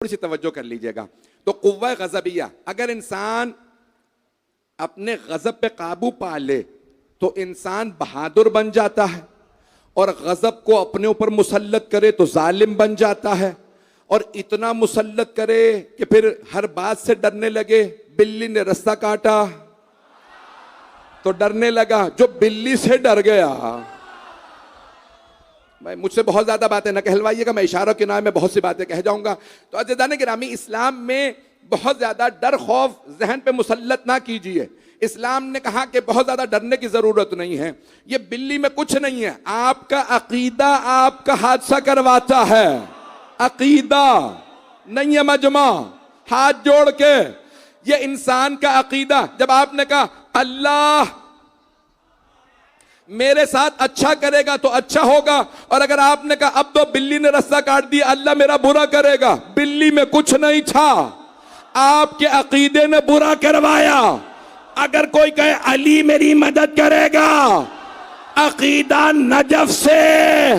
थोड़ी सी तवज्जो कर लीजिएगा। तो कुव्वा गज़बिया, अगर इंसान अपने गज़ब पे काबू पा ले तो इंसान बहादुर बन जाता है, और गज़ब को अपने ऊपर मुसल्लत करे तो जालिम बन जाता है, और इतना मुसल्लत करे कि फिर हर बात से डरने लगे। बिल्ली ने रास्ता काटा तो डरने लगा, जो बिल्ली से डर गया। भाई मुझसे बहुत ज्यादा बातें न कहलवाइएगा, मैं इशारों के नाम में बहुत सी बातें कह जाऊंगा। तो अज़ीज़ान गिरामी, इस्लाम में बहुत ज्यादा डर खौफ जहन पे मुसल्लत ना कीजिए। इस्लाम ने कहा कि बहुत ज्यादा डरने की जरूरत नहीं है, ये बिल्ली में कुछ नहीं है, आपका अकीदा आपका हादसा करवाता है। अकीदा नहीं है मजमा, हाथ जोड़ के ये इंसान का अकीदा। जब आपने कहा अल्लाह मेरे साथ अच्छा करेगा तो अच्छा होगा, और अगर आपने कहा अब तो बिल्ली ने रास्ता काट दिया, अल्लाह मेरा बुरा करेगा, बिल्ली में कुछ नहीं था, आपके अकीदे ने बुरा करवाया। अगर कोई कहे अली मेरी मदद करेगा, अकीदा नजफ से